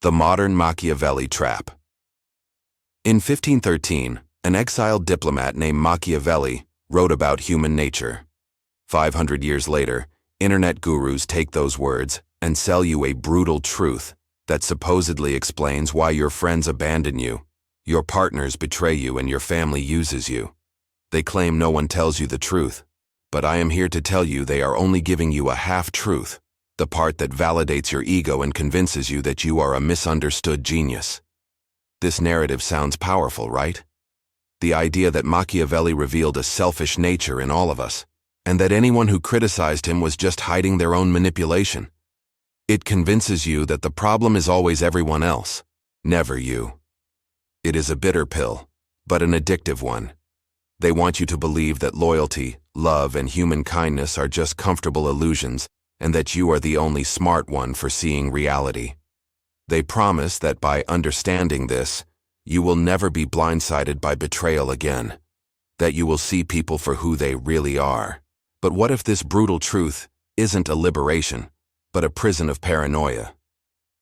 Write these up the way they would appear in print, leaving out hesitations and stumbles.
The modern Machiavelli trap. In 1513, an exiled diplomat named Machiavelli wrote about human nature. 500 years later, internet gurus take those words and sell you a brutal truth that supposedly explains why your friends abandon you, your partners betray you, and your family uses you. They claim no one tells you the truth, but I am here to tell you they are only giving you a half-truth, the part that validates your ego and convinces you that you are a misunderstood genius. This narrative sounds powerful, right? The idea that Machiavelli revealed a selfish nature in all of us, and that anyone who criticized him was just hiding their own manipulation. It convinces you that the problem is always everyone else, never you. It is a bitter pill, but an addictive one. They want you to believe that loyalty, love, and human kindness are just comfortable illusions, and that you are the only smart one for seeing reality. They promise that by understanding this, you will never be blindsided by betrayal again, that you will see people for who they really are. But what if this brutal truth isn't a liberation, but a prison of paranoia?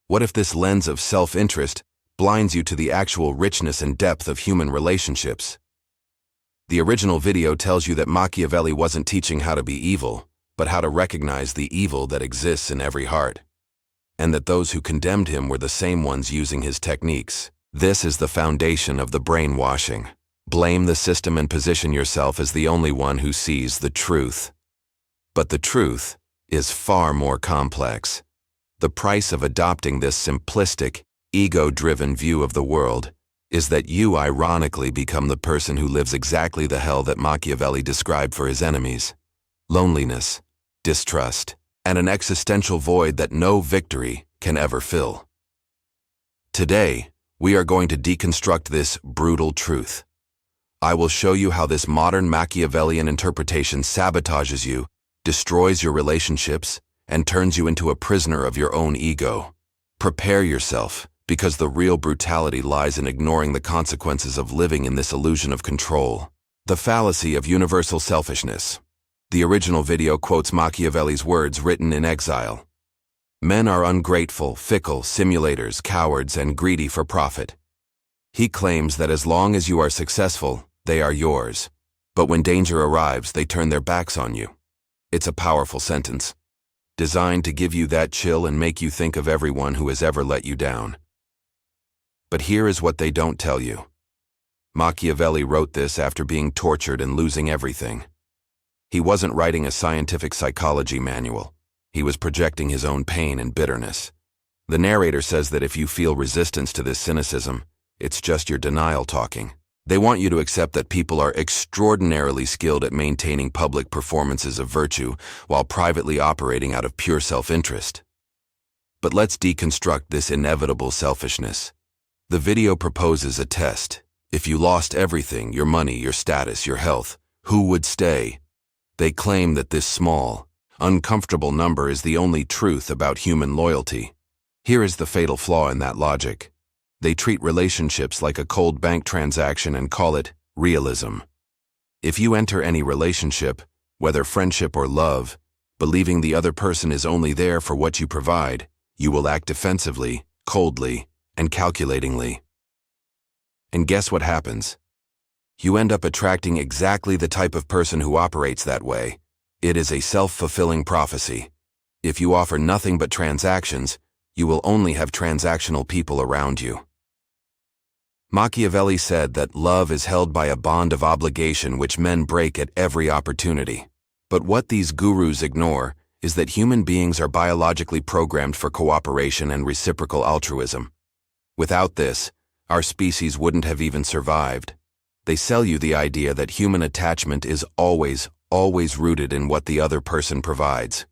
What if this lens of self-interest blinds you to the actual richness and depth of human relationships? The original video tells you that Machiavelli wasn't teaching how to be evil, but how to recognize the evil that exists in every heart, and that those who condemned him were the same ones using his techniques. This is the foundation of the brainwashing. Blame the system and position yourself as the only one who sees the truth. But the truth is far more complex. The price of adopting this simplistic, ego-driven view of the world is that you ironically become the person who lives exactly the hell that Machiavelli described for his enemies. Loneliness, distrust, and an existential void that no victory can ever fill. Today, we are going to deconstruct this brutal truth. I will show you how this modern Machiavellian interpretation sabotages you, destroys your relationships, and turns you into a prisoner of your own ego. Prepare yourself, because the real brutality lies in ignoring the consequences of living in this illusion of control. The fallacy of universal selfishness. The original video quotes Machiavelli's words written in exile. Men are ungrateful, fickle, simulators, cowards, and greedy for profit. He claims that as long as you are successful, they are yours. But when danger arrives, they turn their backs on you. It's a powerful sentence, designed to give you that chill and make you think of everyone who has ever let you down. But here is what they don't tell you. Machiavelli wrote this after being tortured and losing everything. He wasn't writing a scientific psychology manual. He was projecting his own pain and bitterness. The narrator says that if you feel resistance to this cynicism, it's just your denial talking. They want you to accept that people are extraordinarily skilled at maintaining public performances of virtue while privately operating out of pure self-interest. But let's deconstruct this inevitable selfishness. The video proposes a test. If you lost everything, your money, your status, your health, who would stay? They claim that this small, uncomfortable number is the only truth about human loyalty. Here is the fatal flaw in that logic. They treat relationships like a cold bank transaction and call it realism. If you enter any relationship, whether friendship or love, believing the other person is only there for what you provide, you will act defensively, coldly, and calculatingly. And guess what happens? You end up attracting exactly the type of person who operates that way. It is a self-fulfilling prophecy. If you offer nothing but transactions, you will only have transactional people around you. Machiavelli said that love is held by a bond of obligation which men break at every opportunity. But what these gurus ignore is that human beings are biologically programmed for cooperation and reciprocal altruism. Without this, our species wouldn't have even survived. They sell you the idea that human attachment is always rooted in what the other person provides.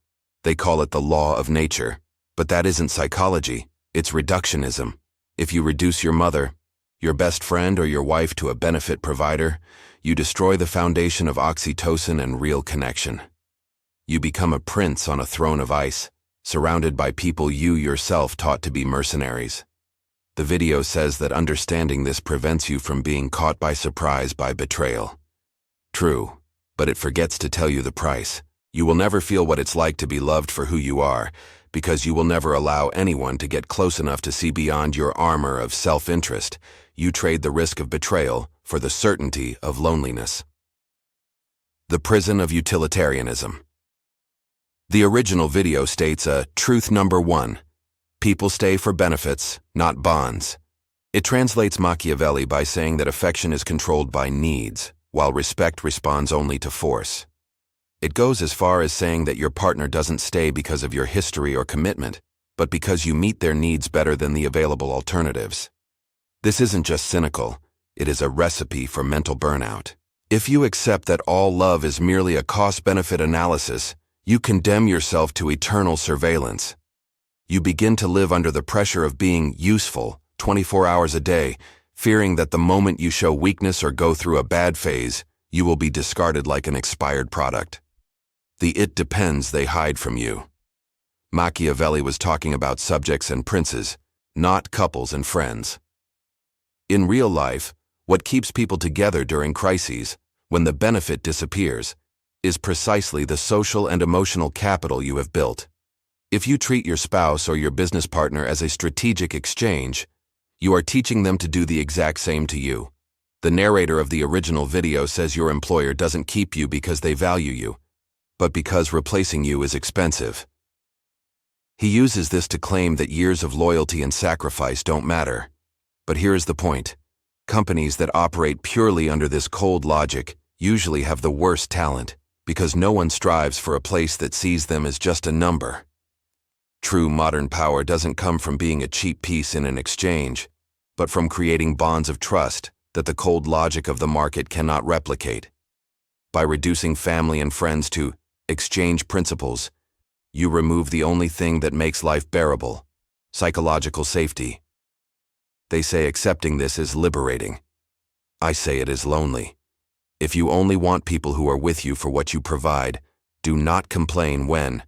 They call it the law of nature. But that isn't psychology, it's reductionism. If you reduce your mother, your best friend, or your wife to a benefit provider, you destroy the foundation of oxytocin and real connection. You become a prince on a throne of ice, surrounded by people you yourself taught to be mercenaries. The video says that understanding this prevents you from being caught by surprise by betrayal. True, but it forgets to tell you the price. You will never feel what it's like to be loved for who you are, Because you will never allow anyone to get close enough to see beyond your armor of self-interest, you trade the risk of betrayal for the certainty of loneliness. The Prison of Utilitarianism. The original video states truth number 1. People stay for benefits, not bonds. It translates Machiavelli by saying that affection is controlled by needs, while respect responds only to force. It goes as far as saying that your partner doesn't stay because of your history or commitment, but because you meet their needs better than the available alternatives. This isn't just cynical, it is a recipe for mental burnout. If you accept that all love is merely a cost-benefit analysis, you condemn yourself to eternal surveillance. You begin to live under the pressure of being useful 24 hours a day, fearing that the moment you show weakness or go through a bad phase, you will be discarded like an expired product. The "it depends" they hide from you. Machiavelli was talking about subjects and princes, not couples and friends. In real life, what keeps people together during crises, when the benefit disappears, is precisely the social and emotional capital you have built. If you treat your spouse or your business partner as a strategic exchange, you are teaching them to do the exact same to you. The narrator of the original video says your employer doesn't keep you because they value you, but because replacing you is expensive. He uses this to claim that years of loyalty and sacrifice don't matter. But here is the point. Companies that operate purely under this cold logic usually have the worst talent, because no one strives for a place that sees them as just a number. True modern power doesn't come from being a cheap piece in an exchange, but from creating bonds of trust that the cold logic of the market cannot replicate. By reducing family and friends to exchange principles, you remove the only thing that makes life bearable: psychological safety. They say accepting this is liberating. I say it is lonely. If you only want people who are with you for what you provide, do not complain when,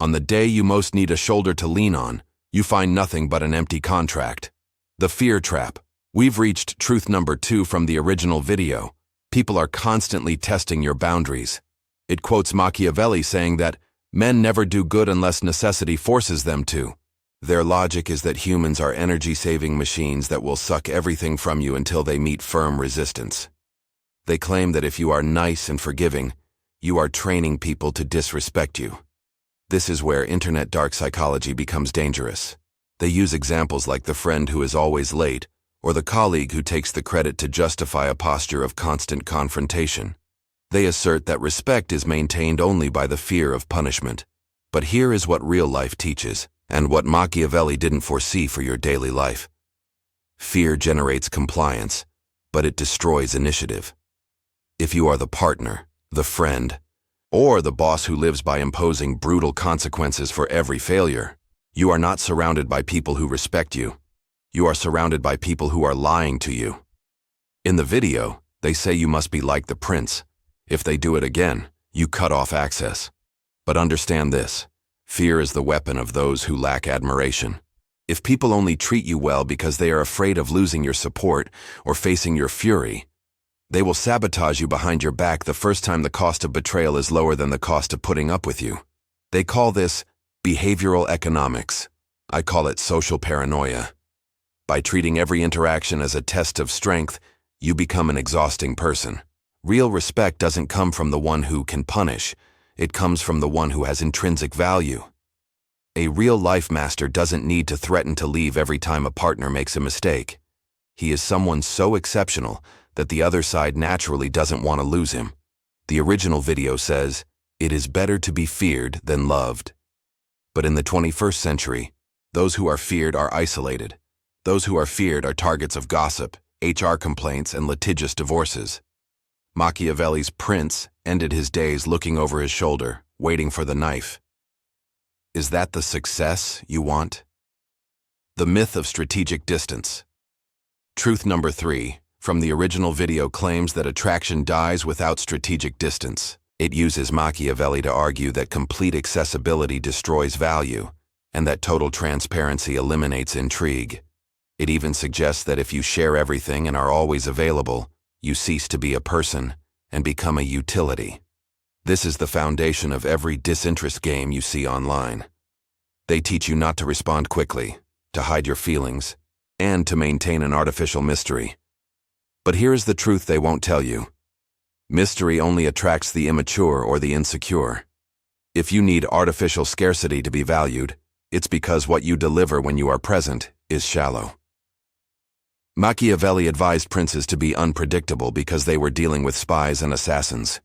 on the day you most need a shoulder to lean on, you find nothing but an empty contract. The fear trap. We've reached truth number 2 from the original video. People are constantly testing your boundaries. It quotes Machiavelli saying that men never do good unless necessity forces them to. Their logic is that humans are energy-saving machines that will suck everything from you until they meet firm resistance. They claim that if you are nice and forgiving, you are training people to disrespect you. This is where internet dark psychology becomes dangerous. They use examples like the friend who is always late, or the colleague who takes the credit to justify a posture of constant confrontation. They assert that respect is maintained only by the fear of punishment. But here is what real life teaches, and what Machiavelli didn't foresee for your daily life. Fear generates compliance, but it destroys initiative. If you are the partner, the friend, or the boss who lives by imposing brutal consequences for every failure, you are not surrounded by people who respect you. You are surrounded by people who are lying to you. In the video, they say you must be like the prince. If they do it again, you cut off access. But understand this: fear is the weapon of those who lack admiration. If people only treat you well because they are afraid of losing your support or facing your fury, they will sabotage you behind your back the first time the cost of betrayal is lower than the cost of putting up with you. They call this behavioral economics. I call it social paranoia. By treating every interaction as a test of strength, you become an exhausting person. Real respect doesn't come from the one who can punish. It comes from the one who has intrinsic value. A real-life master doesn't need to threaten to leave every time a partner makes a mistake. He is someone so exceptional that the other side naturally doesn't want to lose him. The original video says, "It is better to be feared than loved." But in the 21st century, those who are feared are isolated. Those who are feared are targets of gossip, HR complaints, and litigious divorces. Machiavelli's prince ended his days looking over his shoulder, waiting for the knife. Is that the success you want? The myth of strategic distance. Truth number 3, from the original video, claims that attraction dies without strategic distance. It uses Machiavelli to argue that complete accessibility destroys value, and that total transparency eliminates intrigue. It even suggests that if you share everything and are always available, you cease to be a person and become a utility. This is the foundation of every disinterest game you see online. They teach you not to respond quickly, to hide your feelings, and to maintain an artificial mystery. But here is the truth they won't tell you. Mystery only attracts the immature or the insecure. If you need artificial scarcity to be valued, it's because what you deliver when you are present is shallow. Machiavelli advised princes to be unpredictable because they were dealing with spies and assassins.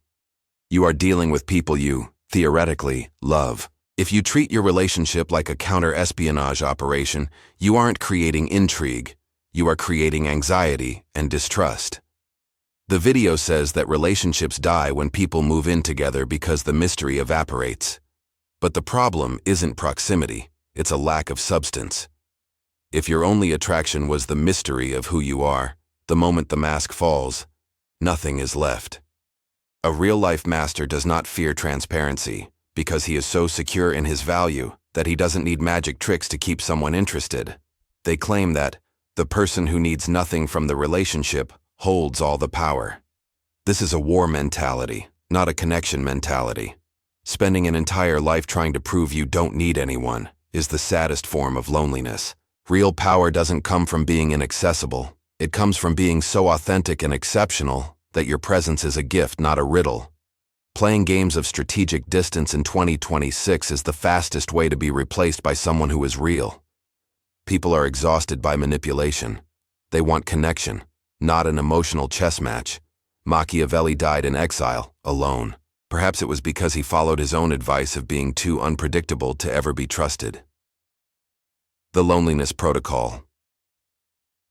You are dealing with people you, theoretically, love. If you treat your relationship like a counter-espionage operation, you aren't creating intrigue, you are creating anxiety and distrust. The video says that relationships die when people move in together because the mystery evaporates. But the problem isn't proximity, it's a lack of substance. If your only attraction was the mystery of who you are, the moment the mask falls, nothing is left. A real-life master does not fear transparency because he is so secure in his value that he doesn't need magic tricks to keep someone interested. They claim that the person who needs nothing from the relationship holds all the power. This is a war mentality, not a connection mentality. Spending an entire life trying to prove you don't need anyone is the saddest form of loneliness. Real power doesn't come from being inaccessible. It comes from being so authentic and exceptional that your presence is a gift, not a riddle. Playing games of strategic distance in 2026 is the fastest way to be replaced by someone who is real. People are exhausted by manipulation. They want connection, not an emotional chess match. Machiavelli died in exile, alone. Perhaps it was because he followed his own advice of being too unpredictable to ever be trusted. The Loneliness Protocol.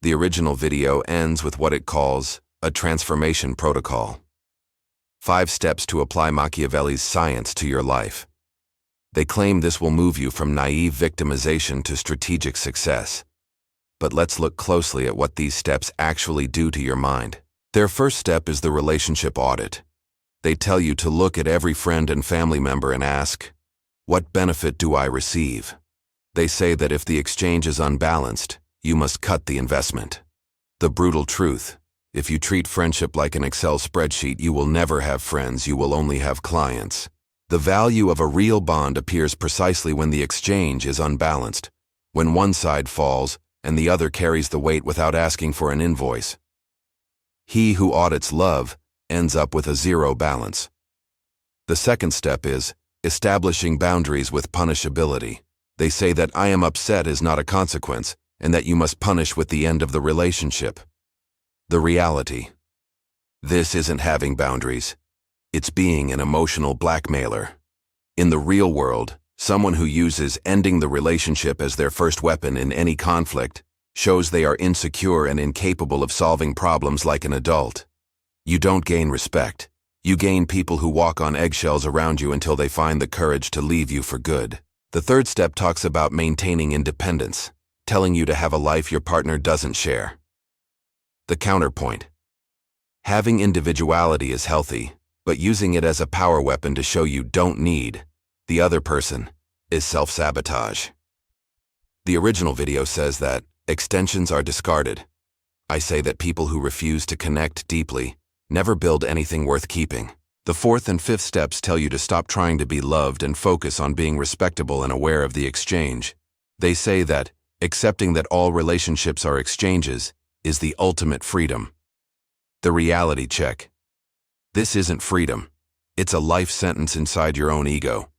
The original video ends with what it calls a transformation protocol. 5 steps to apply Machiavelli's science to your life. They claim this will move you from naive victimization to strategic success. But let's look closely at what these steps actually do to your mind. Their first step is the relationship audit. They tell you to look at every friend and family member and ask, what benefit do I receive? They say that if the exchange is unbalanced, you must cut the investment. The brutal truth: if you treat friendship like an Excel spreadsheet, you will never have friends, you will only have clients. The value of a real bond appears precisely when the exchange is unbalanced, when one side falls and the other carries the weight without asking for an invoice. He who audits love ends up with a zero balance. The second step is establishing boundaries with punishability. They say that I am upset is not a consequence, and that you must punish with the end of the relationship. The reality: this isn't having boundaries. It's being an emotional blackmailer. In the real world, someone who uses ending the relationship as their first weapon in any conflict shows they are insecure and incapable of solving problems like an adult. You don't gain respect. You gain people who walk on eggshells around you until they find the courage to leave you for good. The third step talks about maintaining independence, telling you to have a life your partner doesn't share. The counterpoint: having individuality is healthy, but using it as a power weapon to show you don't need the other person is self-sabotage. The original video says that extensions are discarded. I say that people who refuse to connect deeply never build anything worth keeping. The fourth and fifth steps tell you to stop trying to be loved and focus on being respectable and aware of the exchange. They say that accepting that all relationships are exchanges is the ultimate freedom. The reality check: this isn't freedom. It's a life sentence inside your own ego.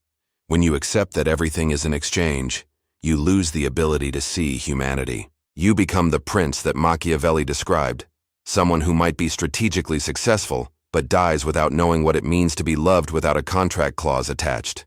When you accept that everything is an exchange, you lose the ability to see humanity. You become the prince that Machiavelli described, someone who might be strategically successful, but dies without knowing what it means to be loved without a contract clause attached.